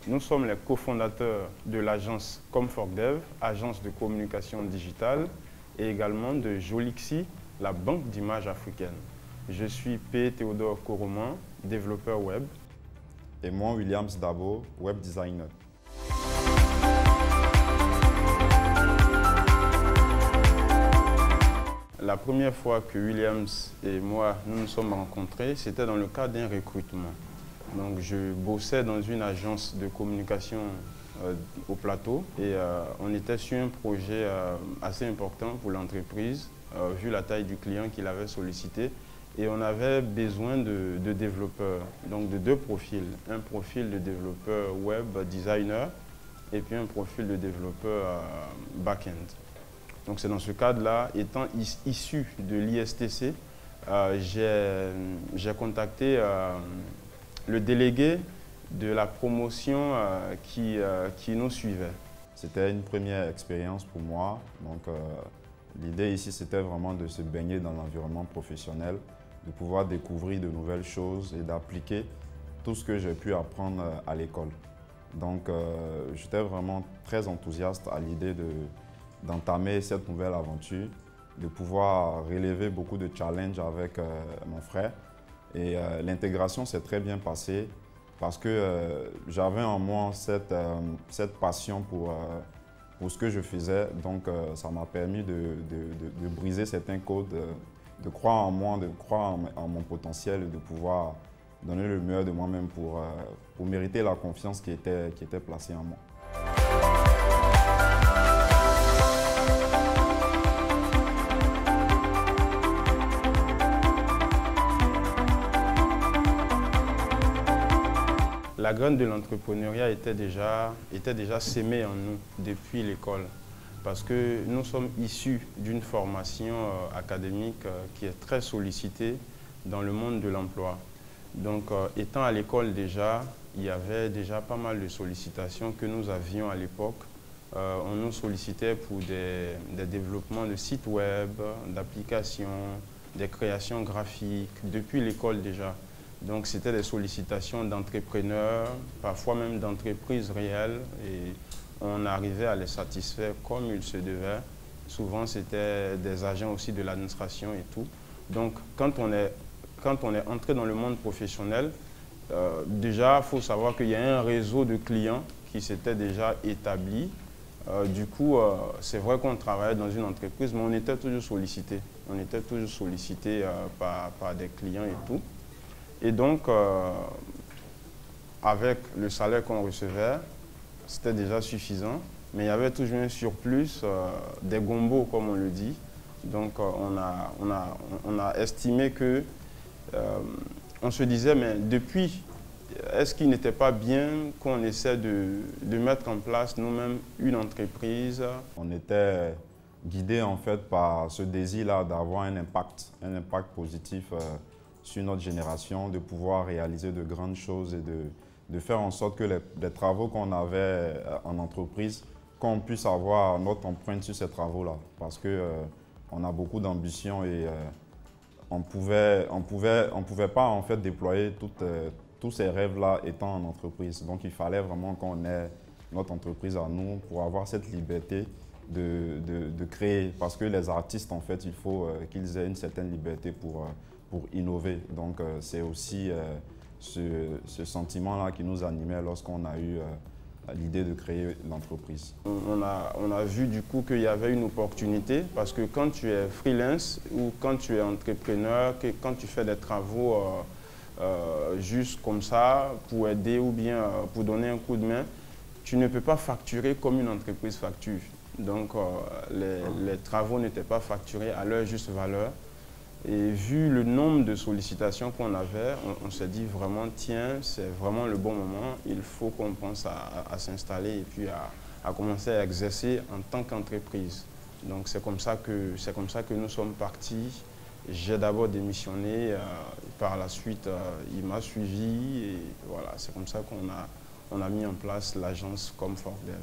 Nous sommes les cofondateurs de l'agence ComfortDev, agence de communication digitale, et également de Jolixi, la banque d'images africaine. Je suis P. Théodore Koroman, développeur web. Et moi, Williams Dabo, web designer. La première fois que Williams et moi nous sommes rencontrés, c'était dans le cadre d'un recrutement. Donc, je bossais dans une agence de communication au plateau et on était sur un projet assez important pour l'entreprise, vu la taille du client qu'il avait sollicité. Et on avait besoin de développeurs, donc de deux profils. Un profil de développeur web designer et puis un profil de développeur back-end. Donc c'est dans ce cadre-là, étant issu de l'ISTC, j'ai contacté le délégué de la promotion qui nous suivait. C'était une première expérience pour moi. Donc l'idée ici, c'était vraiment de se baigner dans l'environnement professionnel, de pouvoir découvrir de nouvelles choses et d'appliquer tout ce que j'ai pu apprendre à l'école. Donc j'étais vraiment très enthousiaste à l'idée d'entamer cette nouvelle aventure, de pouvoir relever beaucoup de challenges avec mon frère. Et l'intégration s'est très bien passée parce que j'avais en moi cette passion pour ce que je faisais. Donc ça m'a permis de briser certains codes, de croire en moi, de croire en mon potentiel et de pouvoir donner le meilleur de moi-même pour mériter la confiance qui était placée en moi. La graine de l'entrepreneuriat était déjà sémée en nous depuis l'école parce que nous sommes issus d'une formation académique qui est très sollicitée dans le monde de l'emploi. Donc, étant à l'école déjà, il y avait déjà pas mal de sollicitations que nous avions à l'époque. On nous sollicitait pour des développements de sites web, d'applications, des créations graphiques, depuis l'école déjà. Donc, c'était des sollicitations d'entrepreneurs, parfois même d'entreprises réelles, et on arrivait à les satisfaire comme il se devait. Souvent, c'était des agents aussi de l'administration et tout. Donc, quand on est entré dans le monde professionnel, déjà, il faut savoir qu'il y a un réseau de clients qui s'était déjà établi. Du coup, c'est vrai qu'on travaillait dans une entreprise, mais on était toujours sollicité. On était toujours sollicité par des clients et tout. Et donc, avec le salaire qu'on recevait, c'était déjà suffisant, mais il y avait toujours un surplus, des gombos, comme on le dit. Donc, on a estimé que, on se disait, mais depuis, est-ce qu'il n'était pas bien qu'on essaie de mettre en place nous-mêmes une entreprise? On était guidé en fait par ce désir-là d'avoir un impact positif sur notre génération, de pouvoir réaliser de grandes choses et de faire en sorte que les travaux qu'on avait en entreprise, qu'on puisse avoir notre empreinte sur ces travaux-là. Parce qu'on a beaucoup d'ambition et on pouvait pas en fait déployer tous ces rêves-là étant en entreprise. Donc il fallait vraiment qu'on ait notre entreprise à nous pour avoir cette liberté de créer. Parce que les artistes, en fait, il faut qu'ils aient une certaine liberté pour innover. Donc c'est aussi ce sentiment-là qui nous animait lorsqu'on a eu l'idée de créer l'entreprise. On a vu du coup qu'il y avait une opportunité parce que quand tu es freelance ou quand tu es entrepreneur, quand tu fais des travaux juste comme ça pour aider ou bien pour donner un coup de main, tu ne peux pas facturer comme une entreprise facture. Donc les travaux n'étaient pas facturés à leur juste valeur. Et vu le nombre de sollicitations qu'on avait, on s'est dit vraiment, tiens, c'est vraiment le bon moment, il faut qu'on pense à s'installer et puis à commencer à exercer en tant qu'entreprise. Donc c'est comme ça que nous sommes partis. J'ai d'abord démissionné, par la suite, il m'a suivi et voilà, c'est comme ça qu'on a mis en place l'agence ComfortDev.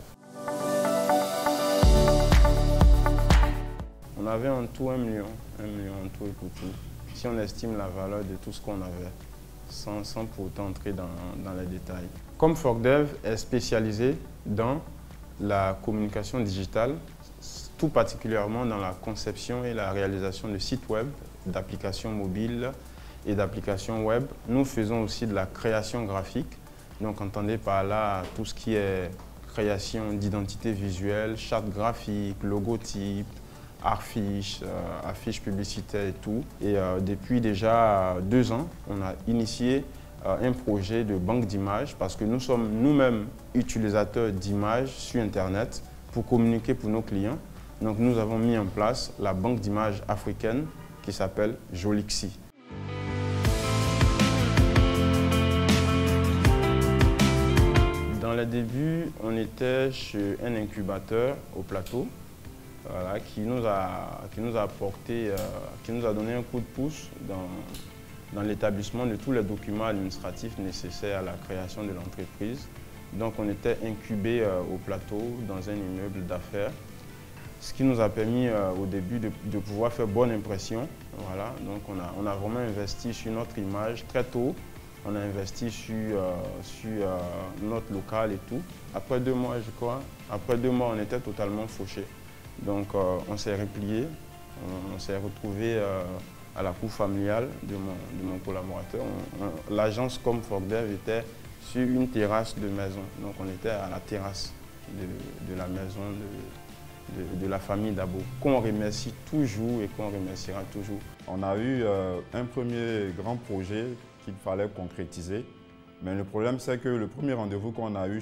On avait en tout 1 million en tout et pour tout, si on estime la valeur de tout ce qu'on avait, sans pour autant entrer dans les détails. ComForkDev est spécialisé dans la communication digitale, tout particulièrement dans la conception et la réalisation de sites web, d'applications mobiles et d'applications web. Nous faisons aussi de la création graphique, donc entendez par là tout ce qui est création d'identité visuelle, charte graphique, logotype, affiches, affiches publicitaires et tout. Et depuis déjà 2 ans, on a initié un projet de banque d'images parce que nous sommes nous-mêmes utilisateurs d'images sur Internet pour communiquer pour nos clients. Donc nous avons mis en place la banque d'images africaine qui s'appelle Jolixi. Dans les débuts, on était chez un incubateur au plateau voilà, qui nous a apporté, qui nous a donné un coup de pouce dans l'établissement de tous les documents administratifs nécessaires à la création de l'entreprise. Donc on était incubé au plateau dans un immeuble d'affaires, ce qui nous a permis au début de pouvoir faire bonne impression. Voilà. Donc on a vraiment investi sur notre image très tôt. On a investi sur notre local et tout. Après 2 mois, je crois, après 2 mois, on était totalement fauchés. Donc on s'est replié, on s'est retrouvé à la cour familiale de mon collaborateur. L'agence ComForkDev était sur une terrasse de maison. Donc on était à la terrasse de la maison de la famille Dabo, qu'on remercie toujours et qu'on remerciera toujours. On a eu un premier grand projet qu'il fallait concrétiser. Mais le problème, c'est que le premier rendez-vous qu'on a eu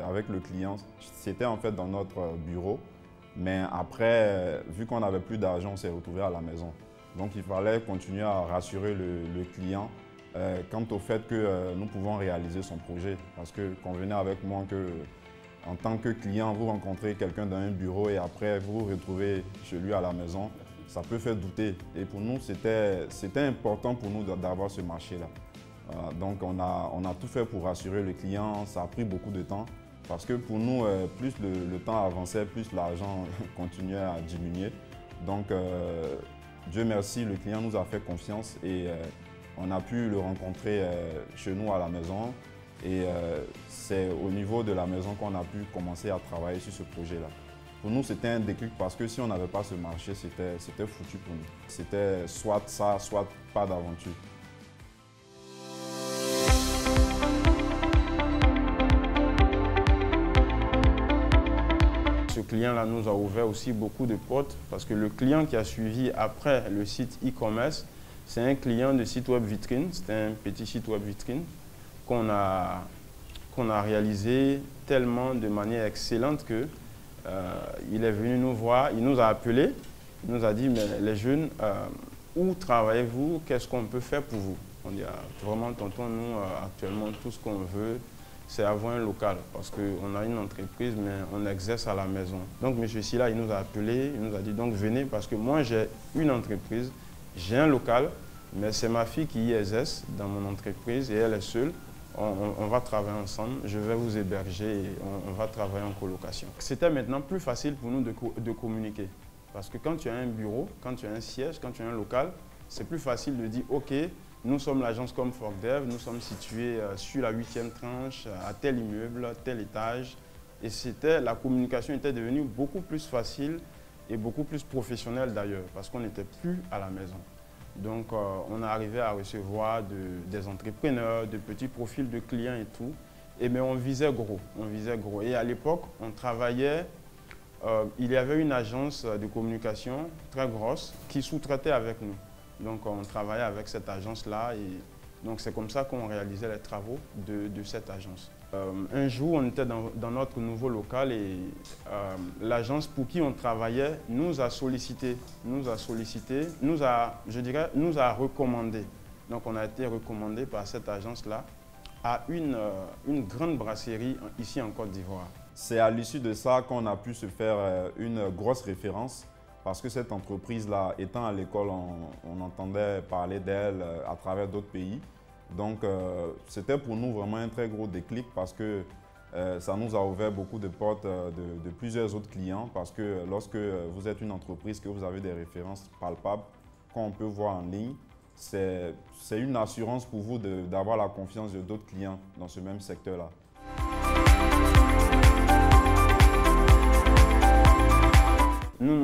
avec le client, c'était en fait dans notre bureau. Mais après, vu qu'on n'avait plus d'argent, on s'est retrouvé à la maison. Donc il fallait continuer à rassurer le client quant au fait que nous pouvons réaliser son projet. Parce que convenez avec moi que en tant que client, vous rencontrez quelqu'un dans un bureau et après vous vous retrouvez chez lui à la maison, ça peut faire douter. Et pour nous, c'était important pour nous d'avoir ce marché-là. Donc on a tout fait pour rassurer le client, ça a pris beaucoup de temps. Parce que pour nous, plus le temps avançait, plus l'argent continuait à diminuer. Donc Dieu merci, le client nous a fait confiance et on a pu le rencontrer chez nous à la maison. Et c'est au niveau de la maison qu'on a pu commencer à travailler sur ce projet-là. Pour nous, c'était un déclic parce que si on n'avait pas ce marché, c'était foutu pour nous. C'était soit ça, soit pas d'aventure. Ce client-là nous a ouvert aussi beaucoup de portes parce que le client qui a suivi après le site e-commerce, c'est un client de site web vitrine. C'était un petit site web vitrine qu'on a réalisé tellement de manière excellente que il est venu nous voir, il nous a appelés, il nous a dit mais les jeunes, où travaillez-vous, qu'est-ce qu'on peut faire pour vous? On dit vraiment tonton, nous actuellement tout ce qu'on veut c'est avoir un local parce qu'on a une entreprise mais on exerce à la maison. Donc monsieur Silla il nous a appelés, il nous a dit donc venez parce que moi j'ai une entreprise, j'ai un local mais c'est ma fille qui y exerce dans mon entreprise et elle est seule. On va travailler ensemble, je vais vous héberger et on va travailler en colocation. C'était maintenant plus facile pour nous de communiquer. Parce que quand tu as un bureau, quand tu as un siège, quand tu as un local, c'est plus facile de dire « Ok, nous sommes l'agence ComForkDev, nous sommes situés sur la 8e tranche, à tel immeuble, tel étage. » Et la communication était devenue beaucoup plus facile et beaucoup plus professionnelle d'ailleurs, parce qu'on n'était plus à la maison. Donc, on est arrivé à recevoir des entrepreneurs, de petits profils de clients et tout. Et mais on visait gros, Et à l'époque, on travaillait, il y avait une agence de communication très grosse qui sous-traitait avec nous. Donc, on travaillait avec cette agence-là et donc c'est comme ça qu'on réalisait les travaux de cette agence. Un jour, on était dans notre nouveau local et l'agence pour qui on travaillait nous a sollicité, nous a recommandé. Donc, on a été recommandé par cette agence-là à une grande brasserie ici en Côte d'Ivoire. C'est à l'issue de ça qu'on a pu se faire une grosse référence parce que cette entreprise-là, étant à l'école, on entendait parler d'elle à travers d'autres pays. Donc, c'était pour nous vraiment un très gros déclic parce que ça nous a ouvert beaucoup de portes de plusieurs autres clients parce que lorsque vous êtes une entreprise, que vous avez des références palpables qu'on peut voir en ligne, c'est une assurance pour vous d'avoir la confiance de d'autres clients dans ce même secteur-là.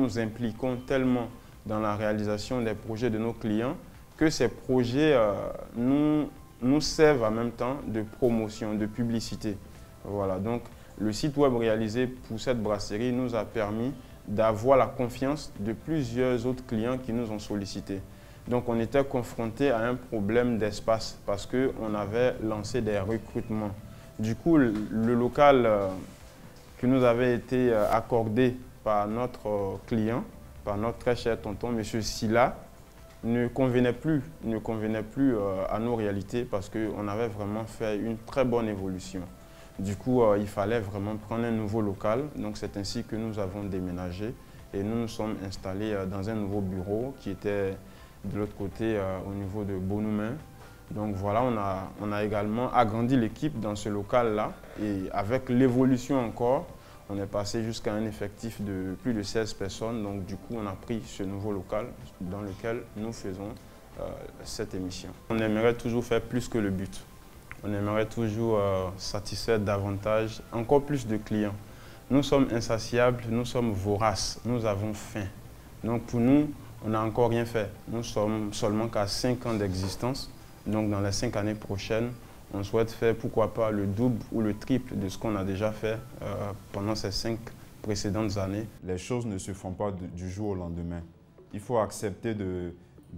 nous impliquons tellement dans la réalisation des projets de nos clients que ces projets nous servent en même temps de promotion, de publicité. Voilà, donc le site web réalisé pour cette brasserie nous a permis d'avoir la confiance de plusieurs autres clients qui nous ont sollicités. Donc on était confronté à un problème d'espace parce qu'on avait lancé des recrutements. Du coup, le local qui nous avait été accordé par notre client, par notre très cher tonton, M. Silla, ne convenait plus à nos réalités parce qu'on avait vraiment fait une très bonne évolution. Du coup, il fallait vraiment prendre un nouveau local. Donc c'est ainsi que nous avons déménagé et nous nous sommes installés dans un nouveau bureau qui était de l'autre côté au niveau de Bonoumain. Donc voilà, on a également agrandi l'équipe dans ce local-là et avec l'évolution encore, on est passé jusqu'à un effectif de plus de 16 personnes. Donc du coup, on a pris ce nouveau local dans lequel nous faisons cette émission. On aimerait toujours faire plus que le but. On aimerait toujours satisfaire davantage, encore plus de clients. Nous sommes insatiables, nous sommes voraces, nous avons faim. Donc pour nous, on n'a encore rien fait. Nous sommes seulement qu'à 5 ans d'existence. Donc dans les 5 années prochaines, on souhaite faire pourquoi pas le double ou le triple de ce qu'on a déjà fait pendant ces 5 précédentes années. Les choses ne se font pas du jour au lendemain. Il faut accepter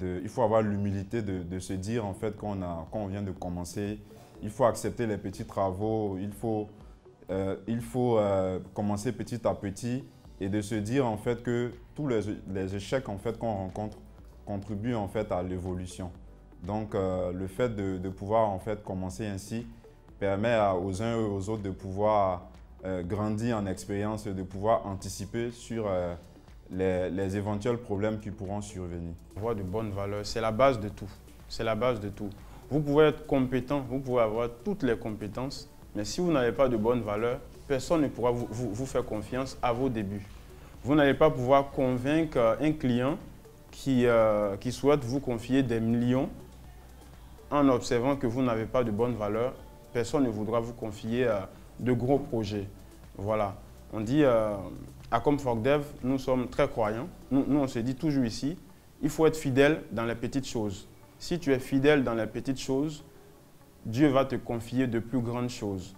il faut avoir l'humilité de se dire en fait quand on vient de commencer, il faut accepter les petits travaux, il faut commencer petit à petit et de se dire en fait que tous les échecs en fait qu'on rencontre contribuent en fait à l'évolution. Donc le fait de pouvoir en fait commencer ainsi permet aux uns et aux autres de pouvoir grandir en expérience, de pouvoir anticiper sur les éventuels problèmes qui pourront survenir. Avoir de bonnes valeurs, c'est la base de tout. C'est la base de tout. Vous pouvez être compétent, vous pouvez avoir toutes les compétences, mais si vous n'avez pas de bonnes valeurs, personne ne pourra vous faire confiance à vos débuts. Vous n'allez pas pouvoir convaincre un client qui souhaite vous confier des millions en observant que vous n'avez pas de bonnes valeurs. Personne ne voudra vous confier de gros projets. Voilà. On dit, à Comfortdev, nous sommes très croyants. Nous, on se dit toujours ici, il faut être fidèle dans les petites choses. Si tu es fidèle dans les petites choses, Dieu va te confier de plus grandes choses.